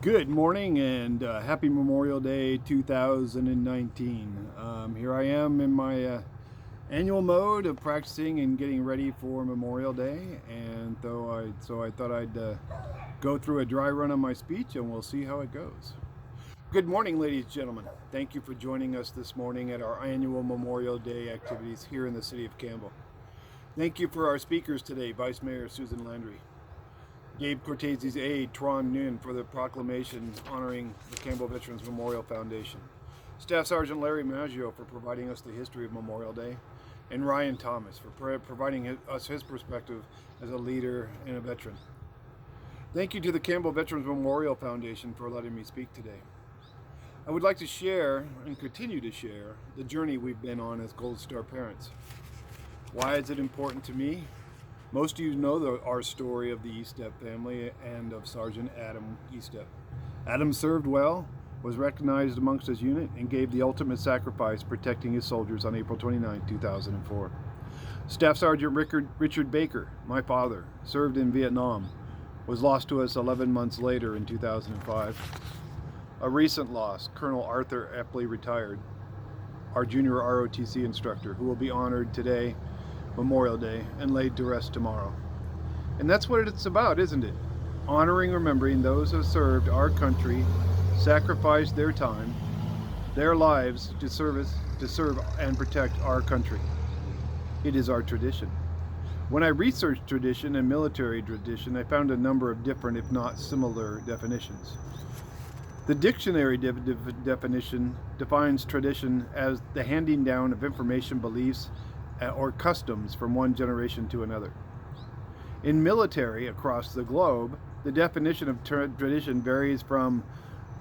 Good morning and happy Memorial Day 2019. Here I am in my annual mode of practicing and getting ready for Memorial Day, and so I thought I'd go through a dry run on my speech and we'll see how it goes. Good morning, ladies and gentlemen. Thank you for joining us this morning at our annual Memorial Day activities here in the city of Campbell. Thank you for our speakers today, Vice Mayor Susan Landry, Gabe Cortese's aide, Tron Nguyen, for the proclamation honoring the Campbell Veterans Memorial Foundation, Staff Sergeant Larry Maggio for providing us the history of Memorial Day, and Ryan Thomas for providing us his perspective as a leader and a veteran. Thank you to the Campbell Veterans Memorial Foundation for letting me speak today. I would like to share and continue to share the journey we've been on as Gold Star parents. Why is it important to me? Most of you know our story of the Estep family and of Sergeant Adam Estep. Adam served well, was recognized amongst his unit, and gave the ultimate sacrifice protecting his soldiers on April 29, 2004. Staff Sergeant Richard Baker, my father, served in Vietnam, was lost to us 11 months later in 2005. A recent loss, Colonel Arthur Epley, retired, our junior ROTC instructor, who will be honored today, Memorial Day, and laid to rest tomorrow. And that's what it's about, isn't it? Honoring, remembering those who have served our country, sacrificed their time, their lives to serve and protect our country. It is our tradition. When I researched tradition and military tradition, I found a number of different, if not similar, definitions. The dictionary definition defines tradition as the handing down of information, beliefs, or customs from one generation to another. In military across the globe, the definition of tradition varies from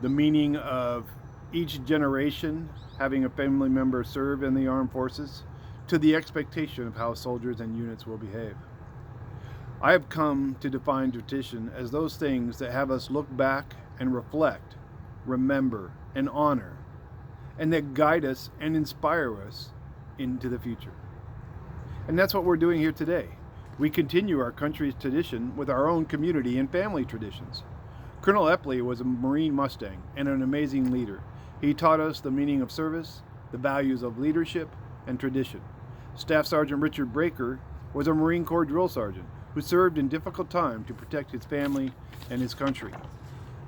the meaning of each generation having a family member serve in the armed forces to the expectation of how soldiers and units will behave. I have come to define tradition as those things that have us look back and reflect, remember, and honor, and that guide us and inspire us into the future. And that's what we're doing here today. We continue our country's tradition with our own community and family traditions. Colonel Epley was a Marine Mustang and an amazing leader. He taught us the meaning of service, the values of leadership, and tradition. Staff Sergeant Richard Baker was a Marine Corps drill sergeant who served in difficult time to protect his family and his country.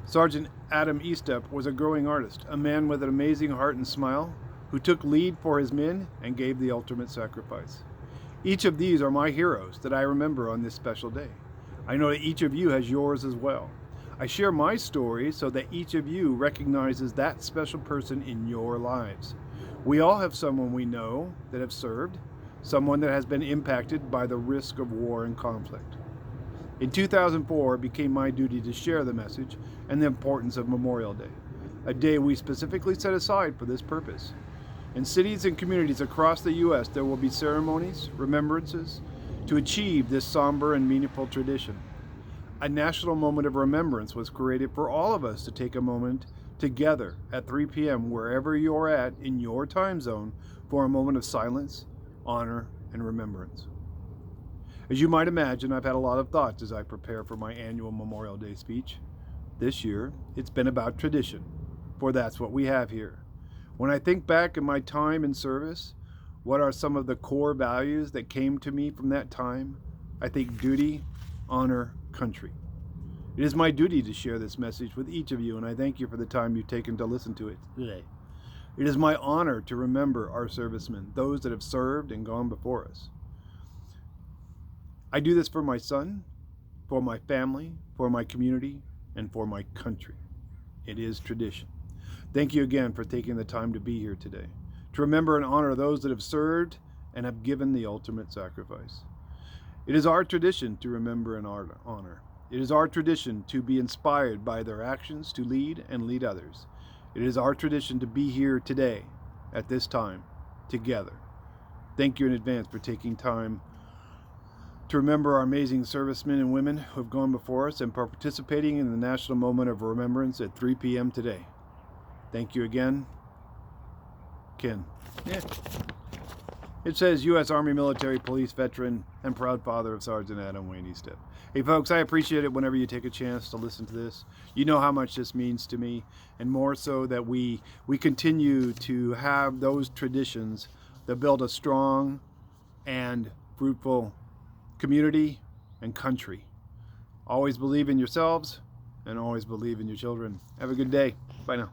Sergeant Adam Estep was a growing artist, a man with an amazing heart and smile, who took lead for his men and gave the ultimate sacrifice. Each of these are my heroes that I remember on this special day. I know that each of you has yours as well. I share my story so that each of you recognizes that special person in your lives. We all have someone we know that have served, someone that has been impacted by the risk of war and conflict. In 2004, it became my duty to share the message and the importance of Memorial Day, a day we specifically set aside for this purpose. In cities and communities across the U.S., there will be ceremonies, remembrances, to achieve this somber and meaningful tradition. A national moment of remembrance was created for all of us to take a moment together at 3 p.m. wherever you're at in your time zone for a moment of silence, honor, and remembrance. As you might imagine, I've had a lot of thoughts as I prepare for my annual Memorial Day speech. This year, it's been about tradition, for that's what we have here. When I think back in my time in service, what are some of the core values that came to me from that time? I think duty, honor, country. It is my duty to share this message with each of you, and I thank you for the time you've taken to listen to it today. It is my honor to remember our servicemen, those that have served and gone before us. I do this for my son, for my family, for my community, and for my country. It is tradition. Thank you again for taking the time to be here today, to remember and honor those that have served and have given the ultimate sacrifice. It is our tradition to remember and honor. It is our tradition to be inspired by their actions to lead and lead others. It is our tradition to be here today, at this time, together. Thank you in advance for taking time to remember our amazing servicemen and women who have gone before us and for participating in the National Moment of Remembrance at 3 p.m. today. Thank you again, Ken. Yeah. It says U.S. Army military police veteran and proud father of Sergeant Adam Wayne Estep. Hey folks, I appreciate it whenever you take a chance to listen to this. You know how much this means to me, and more so that we continue to have those traditions that build a strong and fruitful community and country. Always believe in yourselves and always believe in your children. Have a good day. Bye now.